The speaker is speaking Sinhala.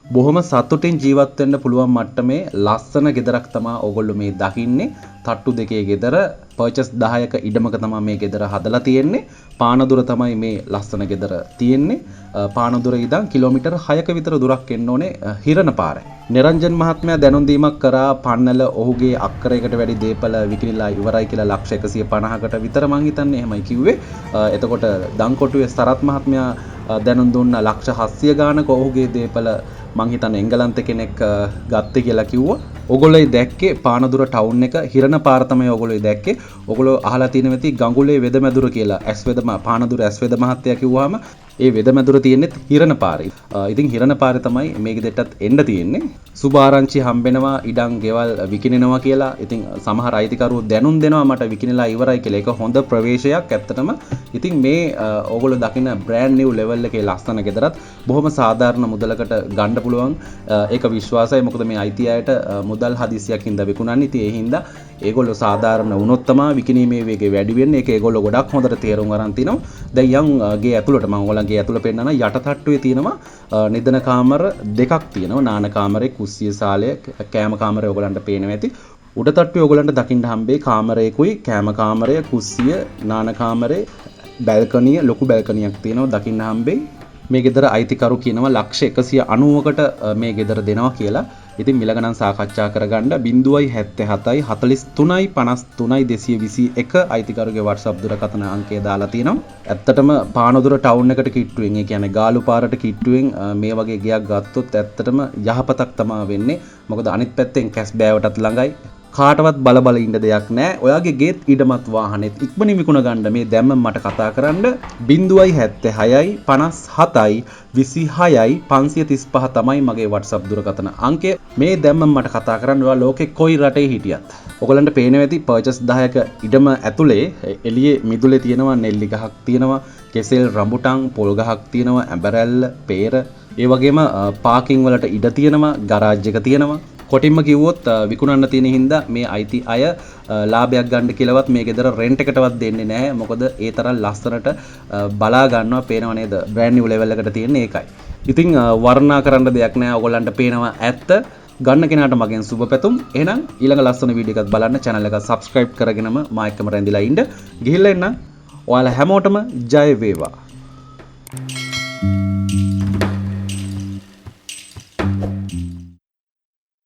බොහොම සතුටින් ජීවත් වෙන්න පුළුවන් මට්ටමේ ලස්සන ගෙදරක් තමයි ඕගොල්ලෝ මේ දකින්නේ. තට්ටු දෙකේ ගෙදර පර්චස් 10ක ඉඩමක තමයි මේ ගෙදර හදලා තියෙන්නේ. පානදුර තමයි මේ ලස්සන ගෙදර තියෙන්නේ. පානදුර ඉඳන් කිලෝමීටර් 6ක විතර දුරක් එන්න ඕනේ හිරණ පාරේ. නිරංජන් මහත්මයා දැනුම් දීමක් කරා පන්නල ඔහුගේ අක්කරයකට වැඩි දේපල විකිණිලා ඉවරයි කියලා ලක්ෂ 150කට විතර මං හිතන්නේ එහෙමයි කිව්වේ. එතකොට දංකොටුවේ සරත් මහත්මයා දැනුම් දුන්න ලක්ෂ 700 ගානක ඔහුගේ දේපල මං හිතන්නේ එංගලන්ත කෙනෙක් ගත්තේ කියලා කිව්වා. ඔගොල්ලෝ දැක්කේ පානදුර ටවුන් එක හිරණ පාර තමයි ඔගොල්ලෝ දැක්කේ. ඔගොල්ලෝ අහලා තියෙන වෙති ගඟුලේ වෙදමැදුර කියලා. පානදුර ඇස්වෙද මහත්තයා කිව්වහම ඒ වෙදමැදුර තියෙන්නේ හිරණ පාරේ. ඉතින් හිරණ පාරේ තමයි මේ ගෙදරටත් එන්න තියෙන්නේ. සුභාරංචි හම්බෙනවා ඉඩම් ගෙවල් විකිනෙනවා කියලා. ඉතින් සමහර අයිතිකරුවෝ දැනුම් දෙනවා මට විකිනලා ඉවරයි කියලා. ඒක හොඳ ප්‍රවේශයක් ඇත්තටම. ඉතින් මේ ඕගොල්ලෝ දකින බ්‍රෑන්ඩ් නිව් ලෙවල් එකේ ලස්සන ගෙදරත් බොහොම සාධාරණ මුදලකට ගන්න පුළුවන්. ඒක විශ්වාසයි. මොකද මේ අයිති අයට මුදල් හදිසියක් හින්දා විකුණන්නේ. ඉතින් ඒ හින්දා ඒගොල්ලෝ සාධාරණ වුණොත් තමයි විකිණීමේ වේගය වැඩි වෙන්නේ. ඒක ඒගොල්ලෝ ගොඩක් හොඳට තේරුම් අරන් තිනවා. දැන් යම් ගේ ඇතුළට මම ඔයගොල්ලන්ගේ ඇතුළ පෙන්නන යට තට්ටුවේ තියෙනවා නිදන කාමර දෙකක් තියෙනවා. නාන කාමරේ, කුස්සිය සාලය, කෑම කාමරය ඔයගොල්ලන්ට පේනවා ඇති. උඩ තට්ටුවේ ඔයගොල්ලන්ට දකින්න හම්බේ කාමරයකුයි, කෑම කාමරය, කුස්සිය, නාන කාමරේ, බැල්කනිය, ලොකු බැල්කනියක් තියෙනවා දකින්න හම්බේ. මේ ගෙදර අයිතිකරු කියනවා ලක්ෂ 190කට මේ ගෙදර දෙනවා කියලා. ඉතින් මිල ගණන් සාකච්ඡා කරගන්න 077 43 53 221 අයිතිකරුගේ WhatsApp දුරකථන අංකය දාලා තියෙනවා. ඇත්තටම පානදුර ටවුන් එකට කිට්ටුවෙන්, ඒ කියන්නේ ගාලු පාරට කිට්ටුවෙන් මේ වගේ ගයක් ගත්තොත් ඇත්තටම යහපතක් තමයි වෙන්නේ. මොකද අනිත් පැත්තෙන් කැස් බෑවටත් ළඟයි. කාටවත් බල ඉන්න දෙයක් නැහැ. ඔයාගේ ගේත් ඉඩමත් වාහනේත් ඉක්මනින් විකුණ ගන්න මේ දැම්ම මට කතා කරන්න 076 57 26 535 තමයි මගේ WhatsApp දුරකථන අංකය. මේ දැම්ම මට කතා කරන්න ඔයා ලෝකේ කොයි රටේ හිටියත්. ඔයගලන්ට පේනවා ඇති පර්චස් 10ක ඉඩම ඇතුලේ එළියේ මිදුලේ තියෙනවා නෙල්ලි ගහක් තියෙනවා, කෙසෙල් රඹුටන් පොල් ගහක් තියෙනවා, ඇඹරැල්ල, peer, ඒ වගේම පාකින් වලට ඉඩ තියෙනවා, ගරාජ් එක තියෙනවා. කොටින්ම කිව්වොත් විකුණන්න තියෙන හින්දා මේ අයිති අය ලාභයක් ගන්න කියලාවත් මේ ගෙදර රෙන්ට් එකටවත් දෙන්නේ නැහැ. මොකද ඒ තරම් ලස්සනට බලා ගන්නවා, පේනව නේද? බ්‍රෑන්ඩ් නිව් ලෙවල් එකට තියෙන ඒකයි. ඉතින් වර්ණනා කරන්න දෙයක් නැහැ. ඔයගොල්ලන්ට පේනවා ඇත්ත. ගන්න කෙනාට මගෙන් සුබ පැතුම්. එහෙනම් ඊළඟ ලස්සන වීඩියෝ එකක් බලන්න channel එක subscribe කරගෙනම මා එක්කම රැඳිලා ඉන්න. ගිහිල්ලා එන්න. ඔයාලා හැමෝටම ජය වේවා.